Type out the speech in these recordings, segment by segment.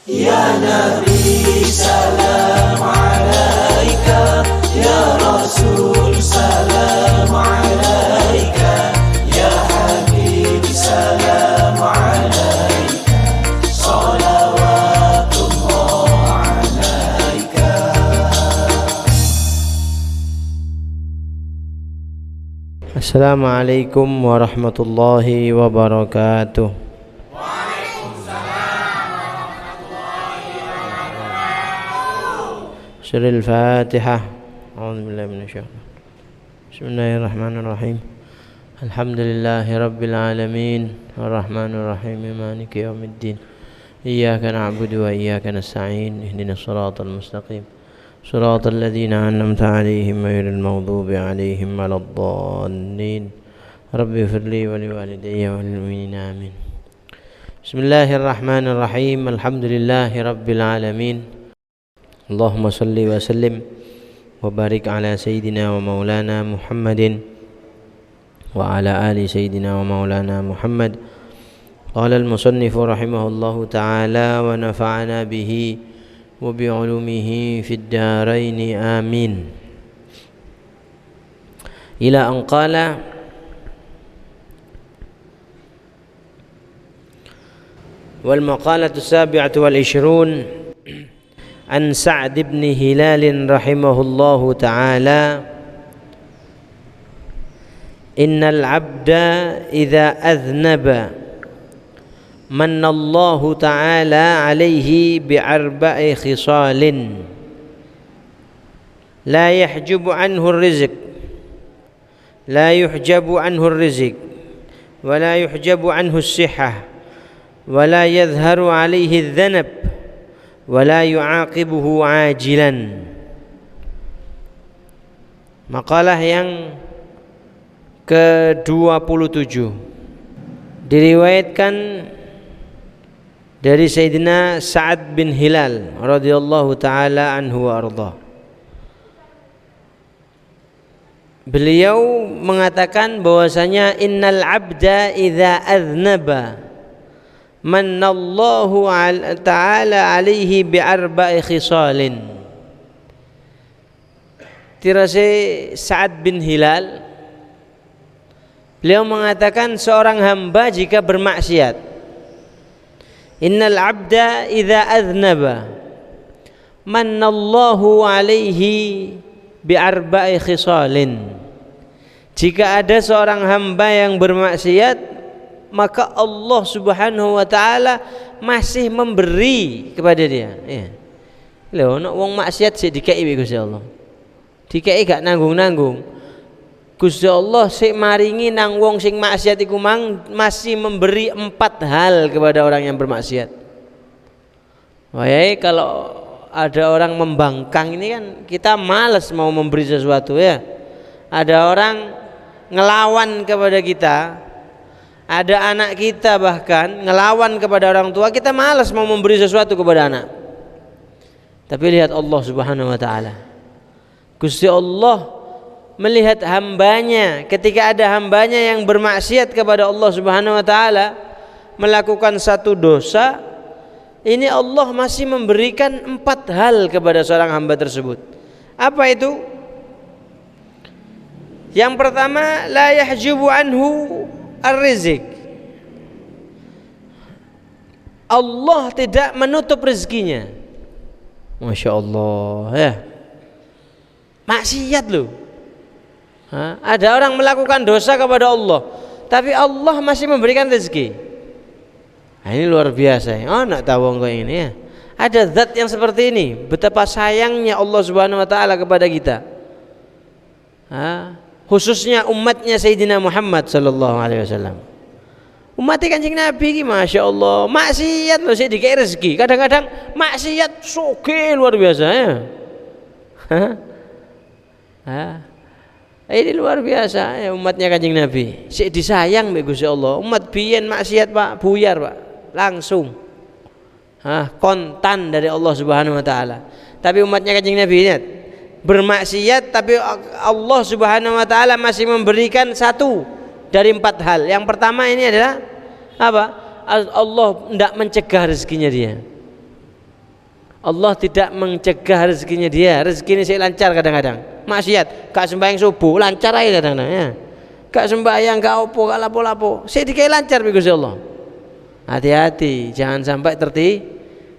Ya Nabi salam alaika, Ya Rasul salam alaika, Ya Habib salam alaika, salawatullah alaika. Assalamualaikum warahmatullahi wabarakatuh. Surah Al-Fatihah. A'udzubillahi minasyaitonir rajim. Bismillahirrahmanirrahim. Alhamdulillahi rabbil alamin, arrahmanir rahim, maliki yaumiddin. Iyyaka na'budu wa iyyaka nasta'in. Ihdinas siratal mustaqim. Siratal ladzina an'amta 'alaihim ghairil maghdubi 'alaihim waladdallin. Rabbi ighfirli wa liwalidayya wal mu'minina amin. Bismillahirrahmanirrahim. Alhamdulillahi rabbil alamin. Allahumma salli wa sallim wa barik ala sayyidina wa maulana Muhammadin wa ala ali sayyidina wa maulana Muhammad. Qala al-musannifu rahimahullahu ta'ala wa nafa'ana bihi wa bi'ulumihi fid darain amin. Ila an qala wal maqalatu as-sabi'atu wal 'ishrun an Sa'd ibn Hilal rahimahullahu ta'ala, innal 'abda idza adhnaba manna Allahu ta'ala 'alayhi bi'arba'i khisalin la yahjubu anhu ar-rizq la yuhjabu anhu ar-rizq wa la yuhjabu anhu as-sihhah wa la yadhharu 'alayhi adh-dhanab wala yu'aqibuhu ajilan. Makalah yang ke-27 diriwayatkan dari Sayyidina Sa'ad bin Hilal radhiyallahu ta'ala anhu wa arda. Beliau mengatakan bahwasanya innal 'abda idza adznaba manallahu ta'ala alaihi bi'arba'i khisalin. Tirase Sa'ad bin Hilal, beliau mengatakan seorang hamba jika bermaksiat, innal 'abda idza adznaba manallahu alaihi bi'arba'i khisalin. Jika ada seorang hamba yang bermaksiat, maka Allah Subhanahu wa ta'ala masih memberi kepada dia. Ya. Lho, nek wong maksiat sik dikeki Gusti Allah. Dikeki gak nanggung-nanggung. Gusti Allah sik maringi nang wong sing maksiat iku masih memberi 4 hal kepada orang yang bermaksiat. Wayahe kalau ada orang membangkang ini kan kita malas mau memberi sesuatu ya. Ada orang ngelawan kepada kita, ada anak kita bahkan ngelawan kepada orang tua, kita malas mau memberi sesuatu kepada anak. Tapi lihat Allah Subhanahu wa ta'ala, Gusti Allah melihat hambanya, ketika ada hambanya yang bermaksiat kepada Allah Subhanahu wa ta'ala, melakukan satu dosa, ini Allah masih memberikan 4 hal kepada seorang hamba tersebut. Apa itu? Yang pertama, la yahjubu anhu ar-rizq. Allah tidak menutup rezekinya. Masya Allah ya. Maksiat loh. Ada orang melakukan dosa kepada Allah, tapi Allah masih memberikan rezeki. Nah, ini luar biasa ya. Oh, nak tahu engkau ini ya. Ada zat yang seperti ini. Betapa sayangnya Allah Subhanahu wa ta'ala kepada kita. Khususnya umatnya Sayyidina Muhammad sallallahu alaihi wasallam. Umat Kanjeng Nabi ki Masya Allah maksiat loh sih dikei rezeki. Kadang-kadang maksiat soge luar biasa ya. Ini luar biasa ya umatnya Kanjeng Nabi. Sik disayang mbek Gusti Allah. Umat biyen maksiat Pak, buyar Pak. Langsung. Kontan dari Allah Subhanahu wa taala. Tapi umatnya Kanjeng Nabi lihat bermaksiat, tapi Allah Subhanahu wa ta'ala masih memberikan 1 dari 4 hal. Yang pertama ini adalah apa? Allah tidak mencegah rezekinya dia. Allah tidak mencegah rezekinya dia. Rezekinya sih lancar kadang-kadang. Maksiat, gak sembahyang subuh, lancar aja kadang-kadang ya. Gak sembahyang, gak opo, gak lapo-lapo. Sik dikai lancar bi Gusti Allah. Hati-hati, jangan sampai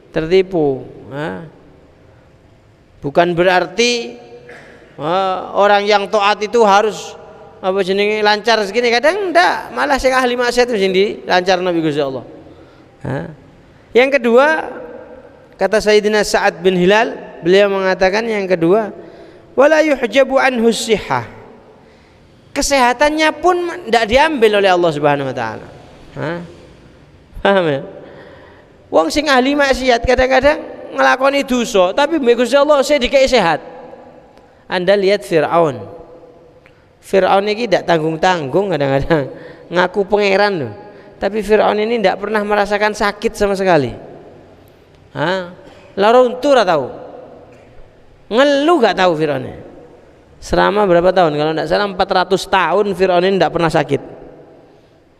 tertipu. Bukan berarti orang yang taat itu harus apa jenenge lancar segini, kadang enggak, malah sing ahli maksiat itu sing lancar Nabi Gusti Allah. Yang kedua, kata Sayyidina Sa'ad bin Hilal, beliau mengatakan yang kedua, wala yuhjabu anhu sihah. Kesehatannya pun tidak diambil oleh Allah Subhanahu wa taala. Paham ya? Wong sing ahli maksiat kadang-kadang ngelakoni dosa, tapi Gusti Allah saya dikai sehat. Anda lihat Fir'aun. Fir'aun ini tidak tanggung-tanggung kadang-kadang ngaku pangeran loh. Tapi Fir'aun ini tidak pernah merasakan sakit sama sekali. Larung tur tahu. Ngeluh gak tahu Fir'aun. Selama berapa tahun? Kalau tidak salah 400 tahun Fir'aun ini tidak pernah sakit.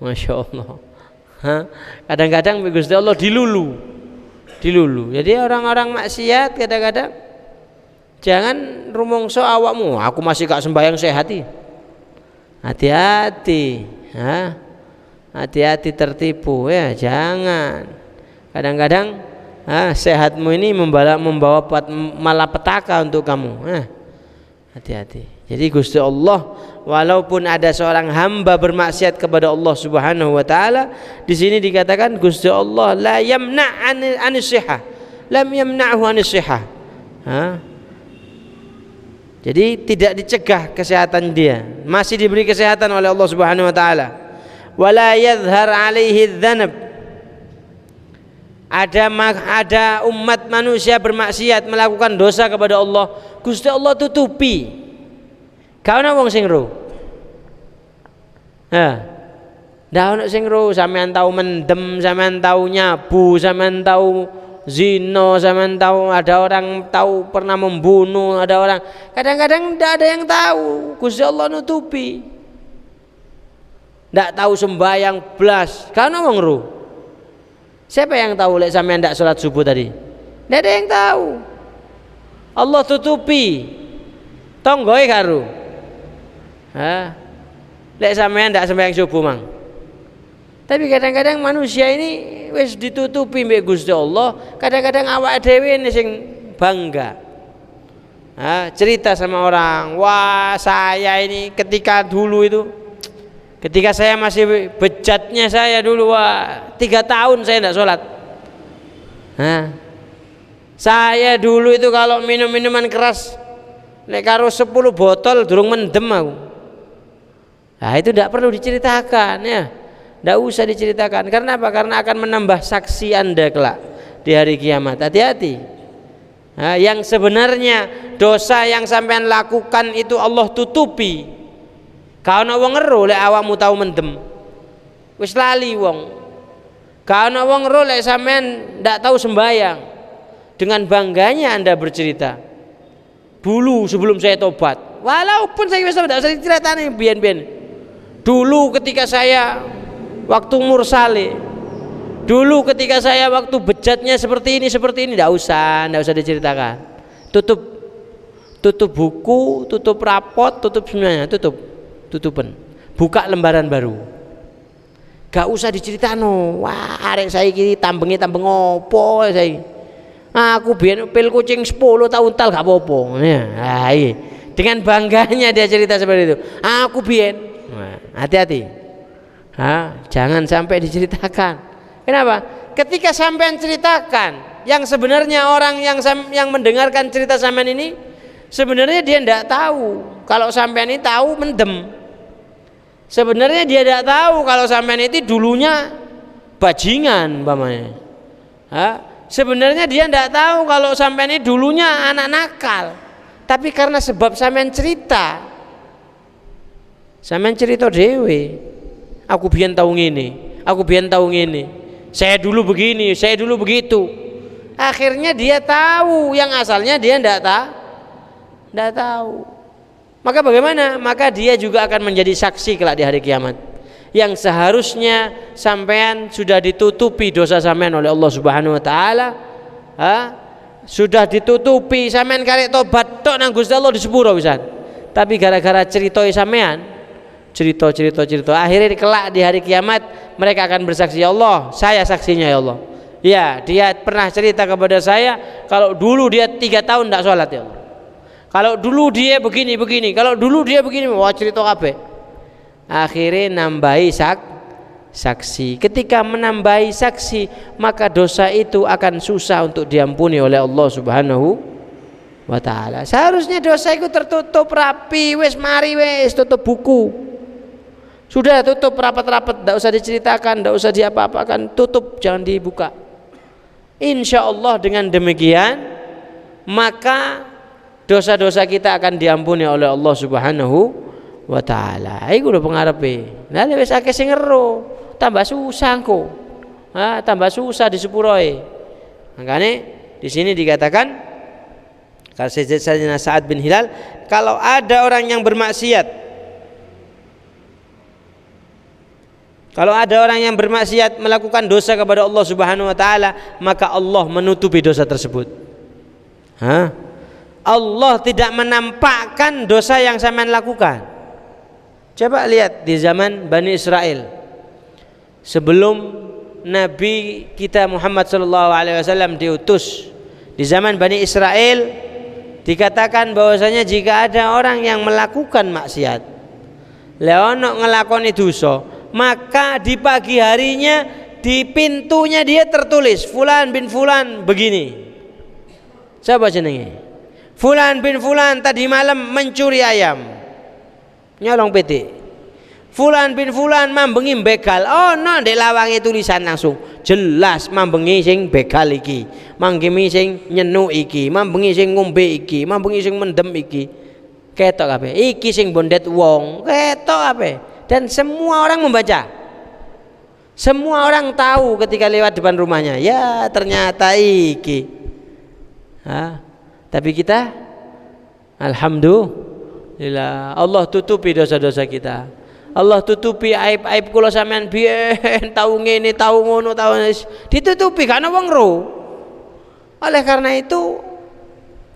Masya Allah. Kadang-kadang Gusti Allah dilulu. Jadi orang-orang maksiat kadang-kadang jangan rumongso awakmu, aku masih gak sembahyang sehat. Hati-hati, hati-hati tertipu ya, jangan. Kadang-kadang sehatmu ini membawa malapetaka untuk kamu. Hati-hati. Jadi Gusti Allah, walaupun ada seorang hamba bermaksiat kepada Allah Subhanahu wa taala, di sini dikatakan Gusti Allah la yamna' anis sihah. Lam yamna'hu anis sihah. Jadi tidak dicegah kesehatan dia, masih diberi kesehatan oleh Allah Subhanahu wa taala. Wala yadhhar alaihi dzanab. Ada umat manusia bermaksiat, melakukan dosa kepada Allah, Gusti Allah tutupi. Kau ana wong sing ro. Ndak ono sing ro, sampean tahu mendem, sampean tahu nyabu, sampean tahu zina, sampean tahu ada orang tahu pernah membunuh, ada orang kadang-kadang tidak ada yang tahu. Gusti Allah nutupi. Tidak tahu sembahyang blas, karena wong ru. Siapa yang tahu lek sampean tidak sholat subuh tadi? Tidak ada yang tahu. Allah tutupi. Tonggoe karo. Lek sampean tidak sembahyang subuh mang. Tapi kadang-kadang manusia ini wis ditutupi mbek Gusti Allah. Kadang-kadang awak dhewe sing bangga. Cerita sama orang, wah saya ini ketika saya masih bejatnya saya dulu, wah 3 tahun saya tidak sholat. Saya dulu itu kalau minum minuman keras, lek karo 10 botol durung mendem aku. Itu tidak perlu diceritakan ya. Tidak usah diceritakan. Karena apa? Karena akan menambah saksi Anda kelak di hari kiamat. Hati-hati. Yang sebenarnya dosa yang sampean lakukan itu Allah tutupi. Kau nak wong ero lek awakmu tahu mendem, wis lali wong. Kau nak wong ero lek sampean ndak tahu sembahyang. Dengan bangganya Anda bercerita. Dulu sebelum saya tobat, walaupun saya wis tidak usah diceritani biyen-biyen. Dulu ketika saya waktu mursale, dulu ketika saya waktu bejatnya seperti ini tidak usah diceritakan. Tutup buku, tutup rapot, tutup semuanya, tutupan. Buka lembaran baru. Gak usah diceritano. Wah, arek saiki tambeng opo saiki. Aku biyen pil kucing 10 tahun tal gak apa-apa. Dengan bangganya dia cerita seperti itu. Aku biyen. Hati-hati. Jangan sampai diceritakan. Kenapa? Ketika sampean ceritakan, yang sebenarnya orang yang mendengarkan cerita sampean ini sebenarnya dia tidak tahu kalau sampean ini tahu mendem. Sebenarnya dia tidak tahu kalau sampean itu dulunya bajingan umpamanya. Sebenarnya dia tidak tahu kalau sampean ini dulunya anak nakal. Tapi karena sebab sampean cerita dewe. Aku biyen tahu ngene, aku biyen tahu ngene. Saya dulu begini, saya dulu begitu. Akhirnya dia tahu yang asalnya dia tidak tahu. Maka bagaimana? Maka dia juga akan menjadi saksi kelak di hari kiamat. Yang seharusnya sampean sudah ditutupi dosa sampean oleh Allah Subhanahu wa taala, sudah ditutupi, sampean karek tobat tok nang Gusti Allah di sepuro pisan. Tapi gara-gara cerita sampean, cerita akhirnya kelak di hari kiamat mereka akan bersaksi, ya Allah, saya saksinya ya Allah. Ya, dia pernah cerita kepada saya kalau dulu dia 3 tahun tidak sholat ya Allah. Kalau dulu dia begini, kalau dulu dia begini, wah cerita kabeh. Akhirnya nambahi saksi. Ketika menambahi saksi, maka dosa itu akan susah untuk diampuni oleh Allah Subhanahu wa taala. Seharusnya dosa itu tertutup rapi, wis mari wis tutup buku. Sudah tutup rapat-rapat, tidak usah diceritakan, tidak usah diapa-apakan, tutup, jangan dibuka. Insya Allah dengan demikian maka dosa-dosa kita akan diampuni oleh Allah Subhanahu wa taala. Iku lho pengarepe. Lah wis akeh sing ngero, tambah susah engko. Tambah susah di sepuroe. Makanya di sini dikatakan kalau Sayyidina Sa'ad bin Hilal, kalau ada orang yang bermaksiat, kalau ada orang yang bermaksiat melakukan dosa kepada Allah Subhanahu wa taala, maka Allah menutupi dosa tersebut. Allah tidak menampakkan dosa yang sampean lakukan. Coba lihat di zaman Bani Israel. Sebelum Nabi kita Muhammad sallallahu alaihi wasallam diutus, di zaman Bani Israel dikatakan bahwasanya jika ada orang yang melakukan maksiat, leono ngelakoni dosa, maka di pagi harinya di pintunya dia tertulis Fulan bin Fulan begini. Siapa jenenge? Fulan bin Fulan tadi malam mencuri ayam, nyolong PT. Fulan bin Fulan mambengi begal. Oh no, ndek lawange tulisan langsung jelas mambengi sing begal iki, manggimi sing nyenu iki, mambengi sing ngombe iki, mambengi sing mendem iki. Ketok kabeh. Iki sing bondet wong, ketok kabeh. Dan semua orang membaca, semua orang tahu ketika lewat depan rumahnya, ya ternyata iki. Tapi kita alhamdulillah Allah tutupi dosa-dosa kita, Allah tutupi aib-aib kula sampean biyen tahu ngene tahu ngono tahu ditutupi karena wong ro. Oleh karena itu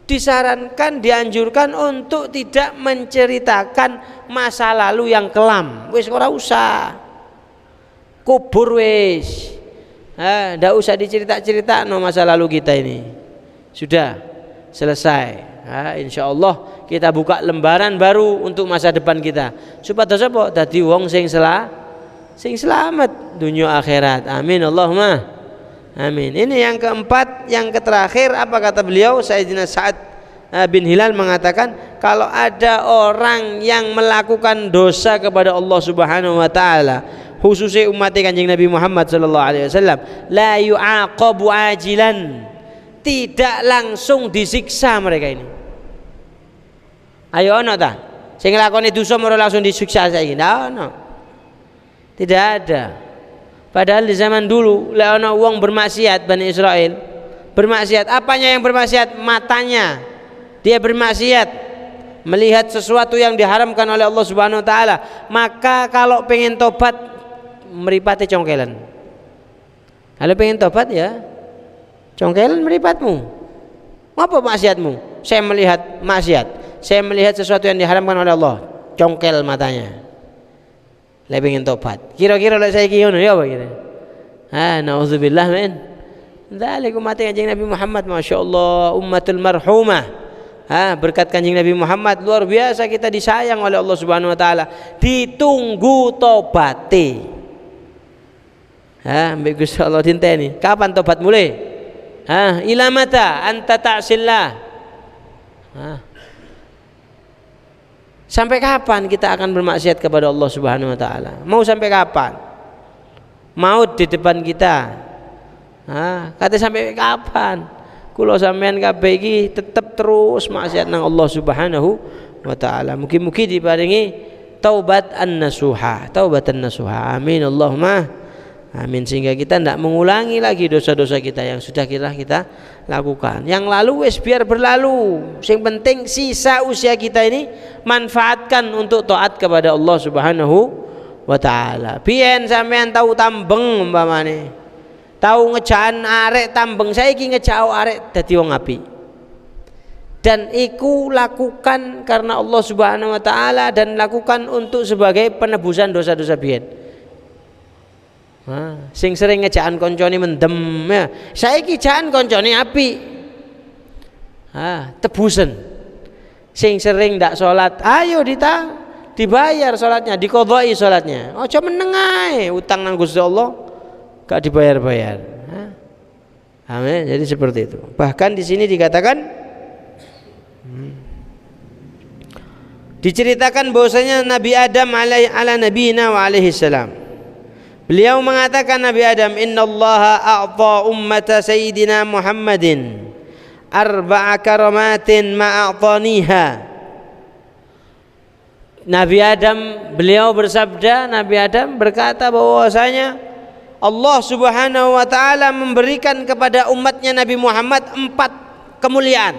disarankan, dianjurkan untuk tidak menceritakan masa lalu yang kelam. Wis ora usah, kubur wis, ndak usah dicerita-cerita no masa lalu kita ini. Sudah selesai. Insya Allah kita buka lembaran baru untuk masa depan kita. Supaya apa? Dadi wong sing selamat dunia akhirat. Amin Allahumma amin. Ini yang keempat, yang terakhir apa kata beliau? Sayyidina Sa'ad bin Hilal mengatakan, kalau ada orang yang melakukan dosa kepada Allah Subhanahu wa taala, khususnya umat Kanjeng Nabi Muhammad sallallahu alaihi wasallam, la yu'aqabu ajilan, tidak langsung disiksa mereka ini. Ayo ono ta? Sing nglakoni dosa moro langsung disiksa saiki. Ono. Tidak ada. Padahal di zaman dulu lek ana wong bermaksiat, Bani Israel bermaksiat, apanya yang bermaksiat? Matanya. Dia bermaksiat melihat sesuatu yang diharamkan oleh Allah Subhanahu wa taala, maka kalau pengen tobat mripate congkelan. Kalau pengen tobat ya congkelan mripatmu. Apa maksiatmu? Saya melihat maksiat, saya melihat sesuatu yang diharamkan oleh Allah, congkel matanya. Lek pengen tobat. Kira-kira lek saiki ngono ya apa kira? Nauzubillah min dzalik. Umat Kanjeng Nabi Muhammad masyaallah ummatul marhumah. Berkat Kanjeng Nabi Muhammad luar biasa kita disayang oleh Allah Subhanahu wa taala. Ditunggu tobate. Mbek Gusti Allah dinteni. Kapan tobat mulai? Ila mata anta ta'sillah. Sampai kapan kita akan bermaksiat kepada Allah Subhanahu wa taala? Mau sampai kapan? Maut di depan kita. Kata sampai kapan? Kula sampean kabeh iki tetep terus maksiat nang Allah Subhanahu wa taala. Mugi-mugi diparingi taubat an-nasuha, taubatan nasuha. Amin Allahumma amin, sehingga kita tidak mengulangi lagi dosa-dosa kita yang sudah kita lakukan. Yang lalu wis biar berlalu. Yang penting sisa usia kita ini manfaatkan untuk taat kepada Allah Subhanahu wa taala. Biyen sampean tahu tambeng umpamane. Tahu ngejaan arek tambeng, saiki ngejao arek dadi wong apik. Dan iku lakukan karena Allah Subhanahu wa taala dan lakukan untuk sebagai penebusan dosa-dosa biyen. Sing sering ngejaan koncone mendem ya, saiki jaan koncone apik. Tebusan. Sing sering ndak salat, ayo dibayar salatnya, diqodhoi salatnya. Aja meneng ae utang nang Gusti Allah gak dibayar-bayar. Amin. Jadi seperti itu. Bahkan di sini dikatakan diceritakan bahwasanya Nabi Adam ala nabiyina wa alaihi salam. Beliau mengatakan Nabi Adam, innallaha a'ta ummata sayyidina Muhammadin arba'a karamatin ma a'taniha. Nabi Adam, beliau bersabda, Nabi Adam berkata bahwasanya Allah Subhanahu wa taala memberikan kepada umatnya Nabi Muhammad 4 kemuliaan.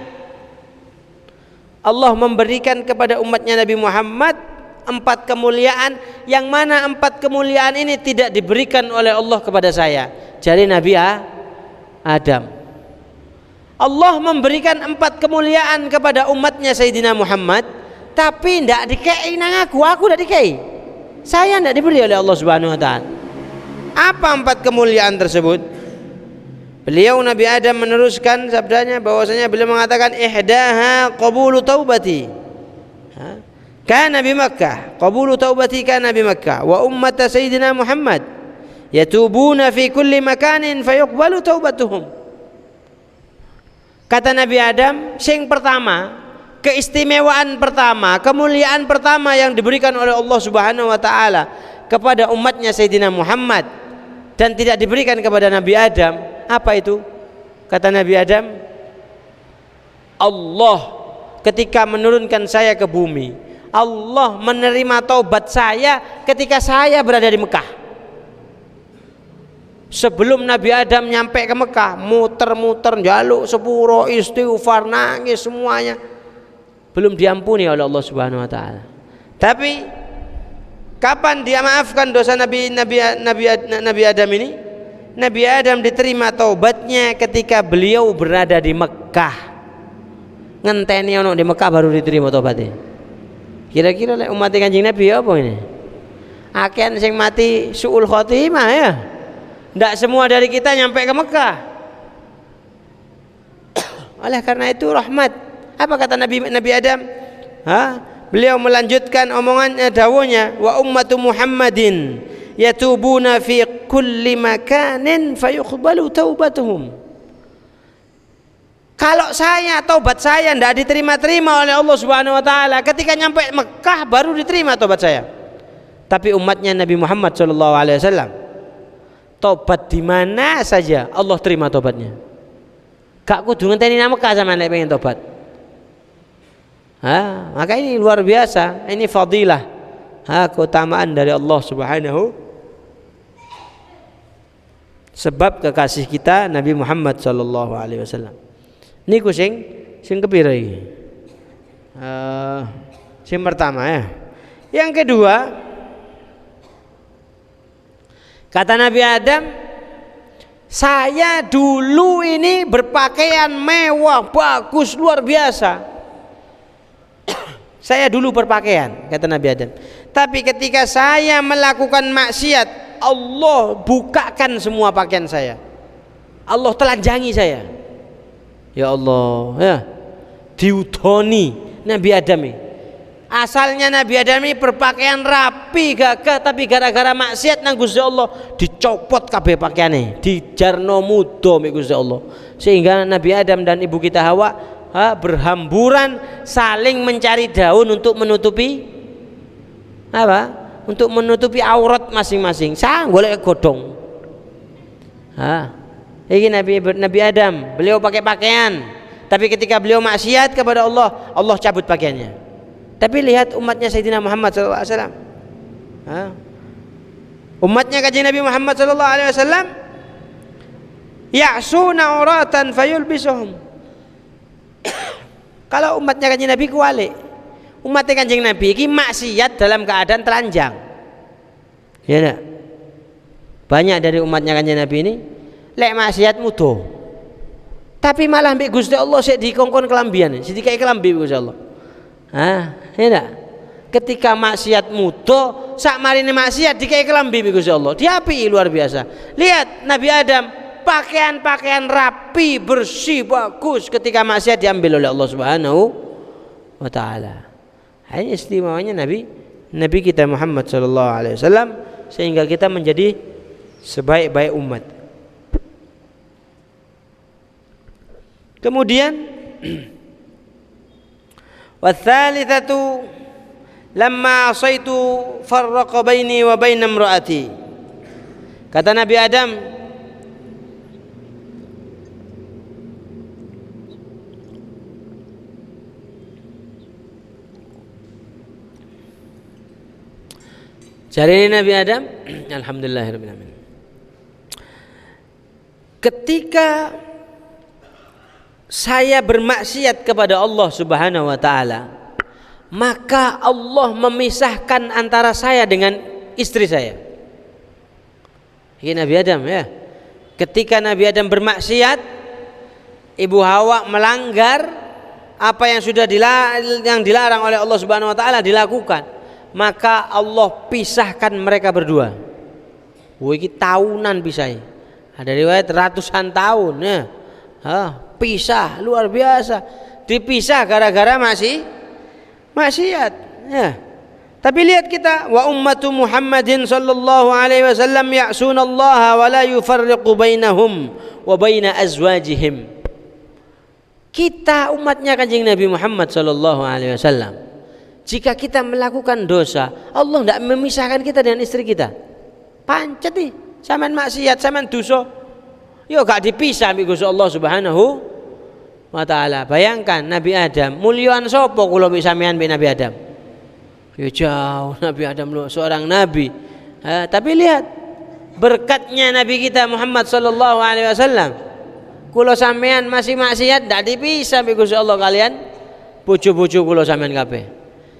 Allah memberikan kepada umatnya Nabi Muhammad 4 kemuliaan, yang mana 4 kemuliaan ini tidak diberikan oleh Allah kepada saya. Jadi Nabi Adam. Allah memberikan 4 kemuliaan kepada umatnya Sayyidina Muhammad, tapi tidak dikei nang aku tidak dikei. Saya tidak diberi oleh Allah Subhanahu wa taala. Apa 4 kemuliaan tersebut? Beliau Nabi Adam meneruskan sabdanya bahwasanya beliau mengatakan ihdaha qabulu taubati. Kana bi Makkah, qabulu taubati kana bi Makkah wa ummat sayyidina Muhammad yatubuna fi kulli makanin fayuqbalu taubatuhum. Kata Nabi Adam, sing pertama, keistimewaan pertama, kemuliaan pertama yang diberikan oleh Allah Subhanahu wa taala kepada umatnya Sayyidina Muhammad dan tidak diberikan kepada Nabi Adam, apa itu? Kata Nabi Adam, Allah ketika menurunkan saya ke bumi, Allah menerima taubat saya ketika saya berada di Mekah. Sebelum Nabi Adam nyampe ke Mekah, muter-muter njaluk sepuro, istighfar, nangis semuanya, belum diampuni oleh Allah Subhanahu wa taala. Tapi kapan dia maafkan dosa Nabi Adam ini? Nabi Adam diterima taubatnya ketika beliau berada di Mekah. Ngenteni ono di Mekah baru diterima taubatnya. Kira-kira lek umat Kanjeng Nabi apa ini? Aken sing mati suul khotimah ya. Ndak semua dari kita nyampe ke Mekah. Oleh karena itu rahmat. Apa kata Nabi Adam? Beliau melanjutkan omongannya, dawuhnya, wa ummatu Muhammadin yatubuna fi kulli makanin fayuqbalu taubatuhum. Kalau saya, taubat saya tidak diterima-terima oleh Allah Subhanahu wa taala, ketika nyampe Mekah baru diterima taubat saya. Tapi umatnya Nabi Muhammad sallallahu alaihi wasallam, taubat di mana saja Allah terima taubatnya. Gak kudu ngenteni nang Mekah sampeyan nek pengen taubat. Maka ini luar biasa, ini fadilah, keutamaan dari Allah Subhanahu, sebab kekasih kita Nabi Muhammad sallallahu alaihi wasallam. Niku sing kepira iki? Sing pertama ya. Yang kedua, kata Nabi Adam, saya dulu ini berpakaian mewah, bagus, luar biasa. Saya dulu berpakaian, kata Nabi Adam. Tapi ketika saya melakukan maksiat, Allah bukakan semua pakaian saya. Allah telanjangi saya. Ya Allah, ya. Diudoni Nabi Adam ini. Asalnya Nabi Adam ini berpakaian rapi gagah, tapi gara-gara maksiat nang Gusti Allah dicopot kabeh pakaiane, dijarno mudo mek Gusti Allah. Sehingga Nabi Adam dan ibu kita Hawa berhamburan saling mencari daun untuk menutupi apa? Untuk menutupi aurat masing-masing. Sang golek godhong. Ini Nabi Adam, beliau pakai pakaian, tapi ketika beliau maksiat kepada Allah, Allah cabut pakaiannya. Tapi lihat umatnya Sayyidina Muhammad SAW. Umatnya Kanjeng Nabi Muhammad SAW, ya'suna uratan fayulbisuhum. Kalau umatnya Kanjeng Nabi kualik, umatnya Kanjeng Nabi ini maksiat dalam keadaan telanjang. Ya enggak? Banyak dari umatnya Kanjeng Nabi ini lek maksiat mudo. Tapi malah mbek Gusti Allah sik dikongkon kelambian, sik dikai kelambi Gusti Allah. Ya enggak? Ketika maksiat mudo, sak marine maksiat dikai kelambi Gusti Allah. Diapi luar biasa. Lihat Nabi Adam, pakaian-pakaian rapi, bersih, bagus, ketika maksiat diambil oleh Allah Subhanahu wa taala. Ini istimewanya Nabi kita Muhammad sallallahu alaihi wasallam, sehingga kita menjadi sebaik-baik umat. Kemudian watsalitsatu lamma asaitu farraqa baini wa baina imraati. Kata Nabi Adam, cari Nabi Adam, alhamdulillahirabbil alamin. Ketika saya bermaksiat kepada Allah Subhanahu wa taala, maka Allah memisahkan antara saya dengan istri saya. Ini Nabi Adam ya. Ketika Nabi Adam bermaksiat, Ibu Hawa melanggar apa yang sudah dilarang oleh Allah Subhanahu wa taala dilakukan, maka Allah pisahkan mereka berdua. Iki tahunan pisahnya. Ada riwayat ratusan tahun ya. Pisah luar biasa. Dipisah gara-gara maksiat ya. Tapi lihat kita, wa ummatu Muhammadin sallallahu alaihi wasallam ya'sunallaha wa la yufarriqu bainahum wa baina azwajihim. Kita umatnya Kanjeng Nabi Muhammad sallallahu alaihi wasallam, jika kita melakukan dosa, Allah tidak memisahkan kita dengan istri kita. Pancet nih, sampean maksiat, sampean dosa, yo gak dipisah ambek Gusti Allah Subhanahu wa taala. Bayangkan Nabi Adam, mulyaan sapa kula mbek sampean mbek Nabi Adam? Ya jauh, Nabi Adam seorang nabi. Tapi lihat berkatnya Nabi kita Muhammad sallallahu alaihi wasallam. Kula sampean masih maksiat ndak dipisah mbek Gusti Allah kalian bojo-bojo kula sampean kabeh.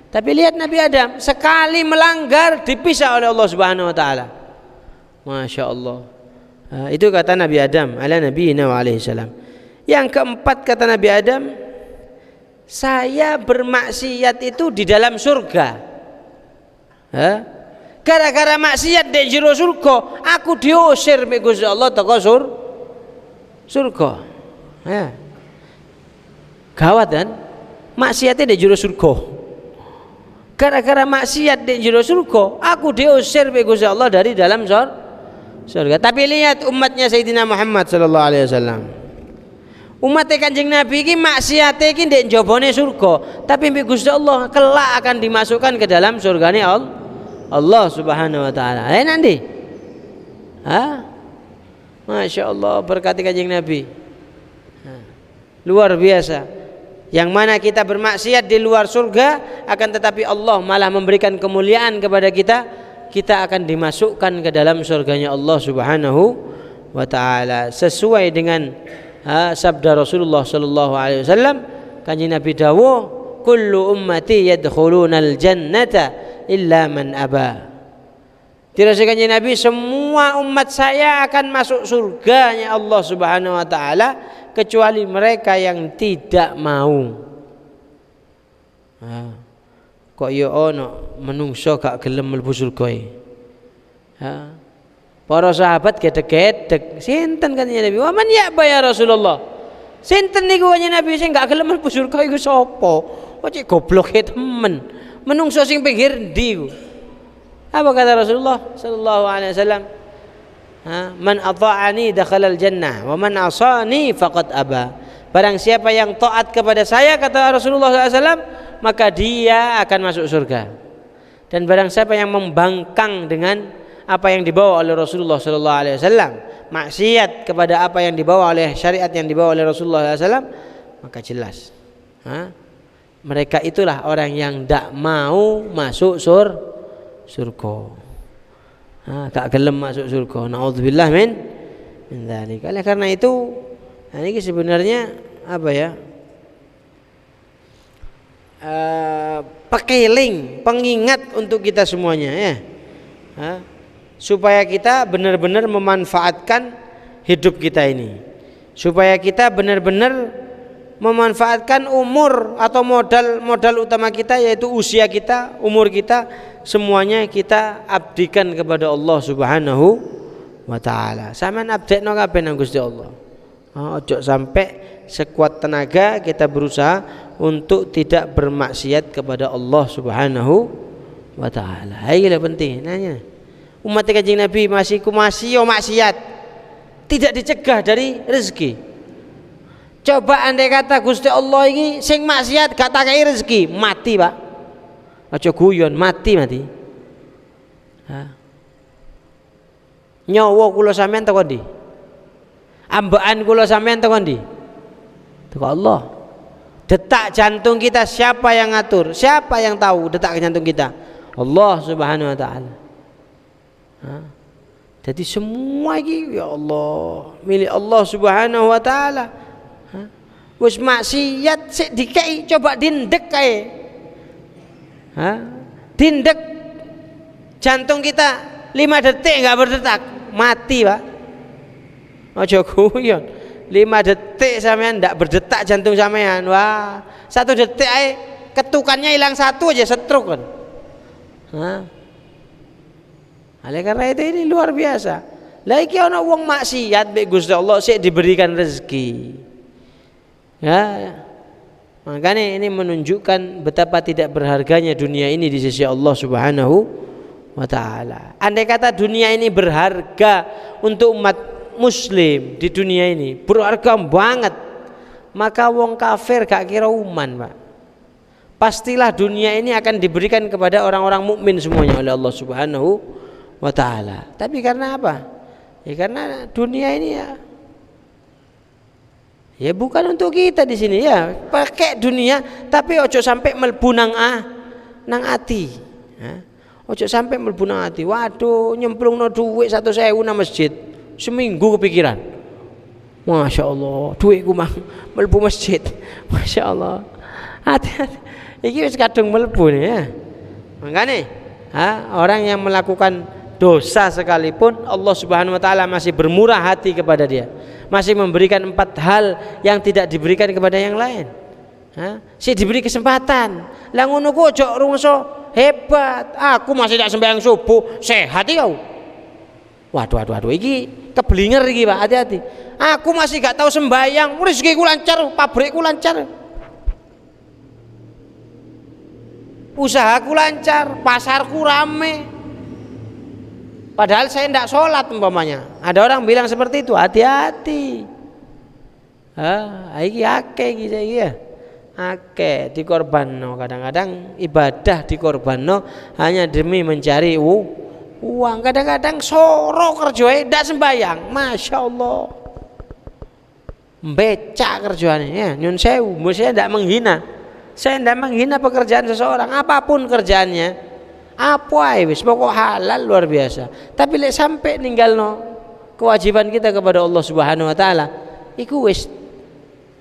Tapi lihat Nabi Adam, sekali melanggar dipisah oleh Allah Subhanahu wa taala. Masya Allah. Itu kata Nabi Adam ala nabiyina wa alaihi salam. Yang keempat kata Nabi Adam, saya bermaksiat itu di dalam surga. Gara-gara maksiat di jero surga, aku diusir mbek Gusti Allah teko surga. Gawat kan? Maksiatnya di jero surga. Gara-gara maksiat di jero surga, aku diusir mbek Gusti Allah dari dalam surga. Tapi lihat umatnya Sayyidina Muhammad sallallahu alaihi wasallam. Umat Kanjeng Nabi iki maksiate iki ndek njabane surga, tapi mbek Gusti Allah kelak akan dimasukkan ke dalam surgane Allah Subhanahu wa taala. Nanti. Masya Allah berkati Kanjeng Nabi. Luar biasa. Yang mana kita bermaksiat di luar surga, akan tetapi Allah malah memberikan kemuliaan kepada kita akan dimasukkan ke dalam surganya Allah Subhanahu wa taala sesuai dengan sabda Rasulullah sallallahu alaihi wasallam. Kanjeng Nabi dawuh, kullu ummati yadkhulunal jannata illa man aba. Dirasa Kanjeng Nabi, semua umat saya akan masuk surganya Allah Subhanahu wa taala kecuali mereka yang tidak mau. Kok ya ono menungso gak gelem mlebu surga e. Para sahabat gedeg-gedeg, sinten kanjeng Nabi? Wa man ya ya Rasulullah? Sinten niku kanjeng Nabi sing gak gelem mlebu surga iku sapa? Kok cek gobloke temen. Menungso sing pinggir ndi ku? Apa kata Rasulullah sallallahu alaihi wasallam? Man ata'ani dakhalal jannah wa man asani faqad aba. Barang siapa yang taat kepada saya, kata Rasulullah sallallahu alaihi wasallam, maka dia akan masuk surga. Dan barang siapa yang membangkang dengan apa yang dibawa oleh Rasulullah sallallahu alaihi wasallam, maksiat kepada apa yang dibawa oleh syariat yang dibawa oleh Rasulullah sallallahu alaihi wasallam, maka jelas mereka itulah orang yang tidak mau masuk surga. Gak gelem masuk surga. Naudzubillah min dzalik. Oleh karena itu, ini sebenarnya apa ya? Pekeling, pengingat untuk kita semuanya ya. Supaya kita benar-benar memanfaatkan hidup kita ini, supaya kita benar-benar memanfaatkan umur atau modal utama kita, yaitu usia kita, umur kita, semuanya kita abdikan kepada Allah Subhanahu wa taala. Sampeyan abdekno kabeh nang Gusti Allah. Ojo sampai sekuat tenaga kita berusaha untuk tidak bermaksiat kepada Allah Subhanahu wa taala. Iki penting nanya. Umat Kanjeng Nabi masih maksiat, tidak dicegah dari rezeki. Coba andai kata Gusti Allah ini sing maksiat gak takai rezeki, mati Pak. Aja guyon, mati. Nyawa kula sampean teko ndi? Ambekan kula sampean teko ndi? Teko Allah. Detak jantung kita siapa yang ngatur? Siapa yang tahu detak jantung kita? Allah Subhanahu wa taala. Jadi semua ini ya Allah, milik Allah Subhanahu wa taala. Wis maksiat sik dikei, coba dindek kae. Dindek jantung kita 5 detik enggak berdetak, mati Pak. Aja guyon. 5 detik sampean enggak berdetak jantung sampean. Wah, 1 detik ae ketukannya hilang 1 aja stroke kan. Oleh karena itu ini luar biasa. Lah iki ana wong maksiat mek Gusti Allah sik diberikan rezeki. Ya, makanya ini menunjukkan betapa tidak berharganya dunia ini di sisi Allah Subhanahu wa taala. Andai kata dunia ini berharga untuk umat muslim di dunia ini, berharga banget, maka wong kafir gak kira uman, Pak. Pastilah dunia ini akan diberikan kepada orang-orang mukmin semuanya oleh Allah Subhanahu wa taala. Tapi karena apa? Ya karena dunia ini ya bukan untuk kita di sini ya, pakai dunia tapi ojo sampai mlebu nang ati. Ojo sampai mlebu nang ati. Waduh, nyemplungno dhuwit 100.000 nang masjid. Seminggu kepikiran. Masya Allah, dhuwitku mah mlebu masjid. Masya Allah. Hati-hati. Iki wis kadung mlebu nih ya. Makanya orang yang melakukan dosa sekalipun Allah Subhanahu wa taala masih bermurah hati kepada dia, masih memberikan 4 hal yang tidak diberikan kepada yang lain. Si diberi kesempatan. Lah ngono ku ojo rumangsa hebat, aku masih tidak sembahyang subuh, sehat iki kau. Waduh iki keblinger iki Pak, hati-hati. Aku masih gak tahu sembahyang, rezekiku lancar, pabrikku lancar, usahaku lancar, pasarku rame. Padahal saya tidak sholat umpamanya. Ada orang bilang seperti itu, hati-hati. Iki akeh iki ya. Akeh dikorbanno, kadang-kadang ibadah dikorbanno hanya demi mencari uang. Kadang-kadang soro kerjoe ndak sembayang. Masya Allah. Becak kerjaannya ya. Nyun sewu, saya tidak menghina. Saya tidak menghina pekerjaan seseorang, apapun kerjaannya. Apa ae wis pokok halal luar biasa. Tapi lek sampai ninggalno kewajiban kita kepada Allah Subhanahu wa taala, iku wis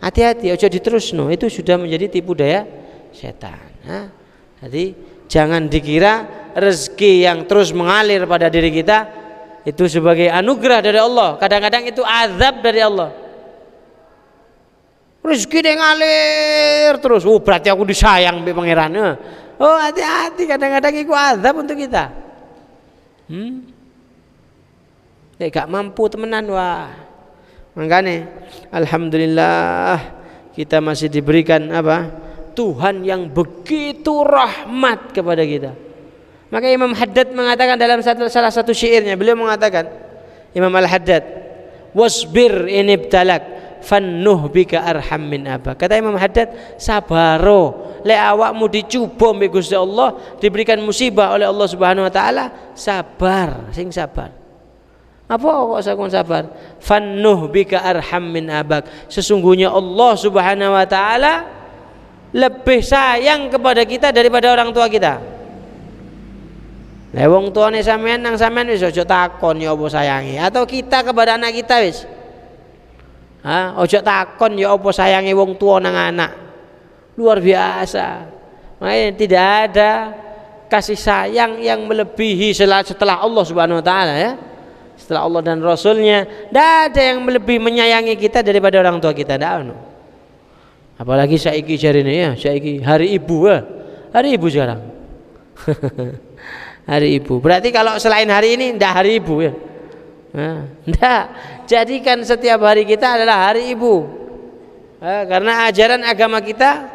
hati-hati aja diterusno, itu sudah menjadi tipu daya setan. Jadi jangan dikira rezeki yang terus mengalir pada diri kita itu sebagai anugerah dari Allah. Kadang-kadang itu azab dari Allah. Rezeki yang ngalir terus, berarti aku disayang mbek pangeran. Oh hati-hati, kadang-kadang itu azab untuk kita. Gak mampu temenan, wah. Makanya alhamdulillah kita masih diberikan apa? Tuhan yang begitu rahmat kepada kita. Maka Imam Haddad mengatakan dalam salah satu syairnya, beliau mengatakan, Imam Al-Haddad, wasbir inibtalak fannuh bika arham min abak. Kata Imam Haddad, sabaro le awakmu dicoba mbek Gusti Allah, diberikan musibah oleh Allah Subhanahu wa taala, sabar, sing sabar. Apa kok sakon sabar? Fannuh bika arham min abak. Sesungguhnya Allah Subhanahu wa taala lebih sayang kepada kita daripada orang tua kita. Lah wong tuane sampean nang sampean wis aja takon ya apa sayangi, atau kita kepada anak kita wis. Ojo takon ya apa sayangi wong tua nang anak. Luar biasa. Makanya tidak ada kasih sayang yang melebihi setelah Allah Subhanahu wa taala ya. setelah Allah dan Rasulnya, tidak ada yang lebih menyayangi kita daripada orang tua kita. Tidak ada. Apalagi saiki jari ini ya, saiki hari ibu ya. Hari ibu sekarang. Hari ibu. Berarti kalau selain hari ini tidak hari ibu ya. Tidak. Jadikan setiap hari kita adalah hari ibu. Karena ajaran agama kita,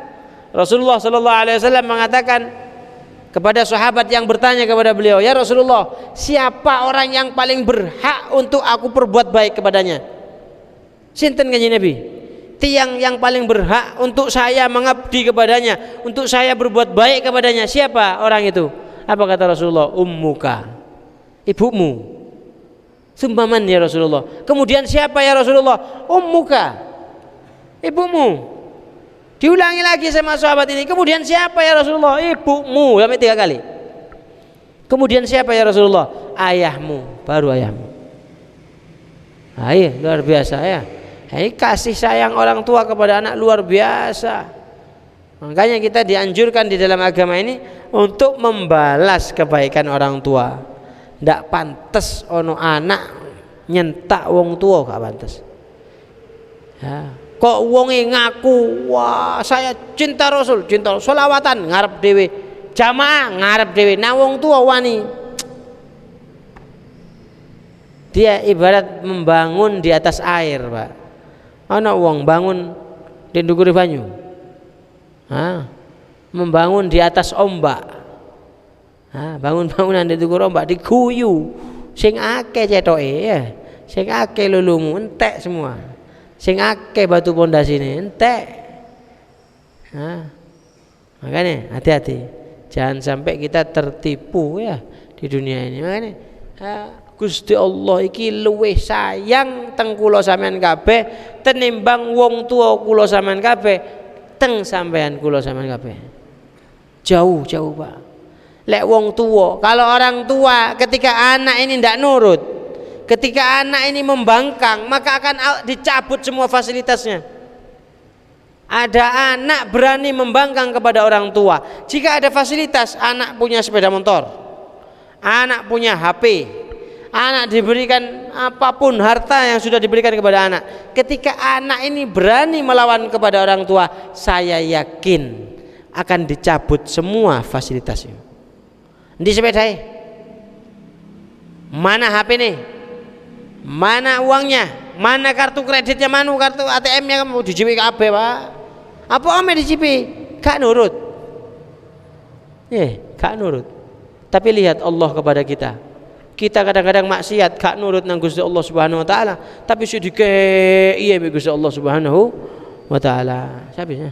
Rasulullah SAW mengatakan kepada sahabat yang bertanya kepada beliau, ya Rasulullah, siapa orang yang paling berhak untuk aku perbuat baik kepadanya? Sinten kanjeng Nabi? Tiang yang paling berhak untuk saya mengabdi kepadanya, untuk saya berbuat baik kepadanya, siapa orang itu? Apa kata Rasulullah? Ummuka, ibumu. Sumbaman ya Rasulullah. Kemudian siapa ya Rasulullah? Ummuka, ibumu. Diulangi lagi sama sahabat ini. Kemudian siapa ya Rasulullah? Ibumu, sampai 3 kali. Kemudian siapa ya Rasulullah? Ayahmu, baru ayahmu. Iya, luar biasa ya. Ini kasih sayang orang tua kepada anak luar biasa. Makanya kita dianjurkan di dalam agama ini untuk membalas kebaikan orang tua. Tidak pantas ono anak nyentak wong tua, gak pantas. Ya. Kok wonge ngaku, wah saya cinta Rasul, cinta sholawatan ngarep dewe, jamaah ngarep dewe, nah wong tua wani. Dia ibarat membangun di atas air, Pak. Ana wong bangun di ndukure banyu. Membangun di atas ombak. Bangun bangunan di ndukure ombak diguyu. Sing akeh cetoke ya. Sing akeh lulumu entek semua. Sing akeh batu pondasine entek. Makanya hati-hati. Jangan sampai kita tertipu ya di dunia ini. Makanya Gusti Allah iki luwih sayang teng kula sampean kabeh tenimbang wong tua kula sampean kabeh teng sampean kula sampean kabeh. Jauh Pak. Lek wong tua, kalau orang tua ketika anak ini ndak nurut, ketika anak ini membangkang, maka akan dicabut semua fasilitasnya. Ada anak berani membangkang kepada orang tua. Jika ada fasilitas, anak punya sepeda motor, anak punya HP, anak diberikan apapun harta yang sudah diberikan kepada anak. Ketika anak ini berani melawan kepada orang tua, saya yakin akan dicabut semua fasilitasnya. Di sepedai, mana HP nih, mana uangnya, mana kartu kreditnya, mana kartu ATM-nya, kamu dicipi kabeh Pak. Apa ame dicipi? Gak nurut. Gak nurut. Tapi lihat Allah kepada kita. Kita kadang-kadang maksiat, gak nurut nang Gusti Allah Subhanahu wa taala, tapi sedike iya mbek Gusti Allah Subhanahu wa taala. Sabisnya.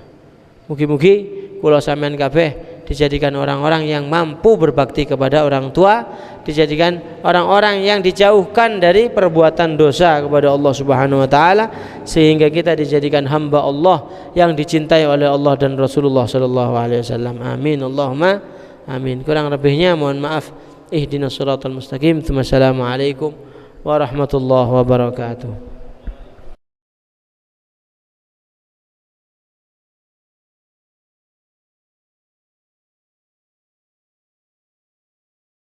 Mugi-mugi kula sampean kabeh dijadikan orang-orang yang mampu berbakti kepada orang tua, dijadikan orang-orang yang dijauhkan dari perbuatan dosa kepada Allah Subhanahu wa taala, sehingga kita dijadikan hamba Allah yang dicintai oleh Allah dan Rasulullah sallallahu alaihi wasallam. Amin Allahumma amin. Kurang lebihnya mohon maaf. Ihdinas siratal mustaqim. Assalamualaikum warahmatullahi wabarakatuh.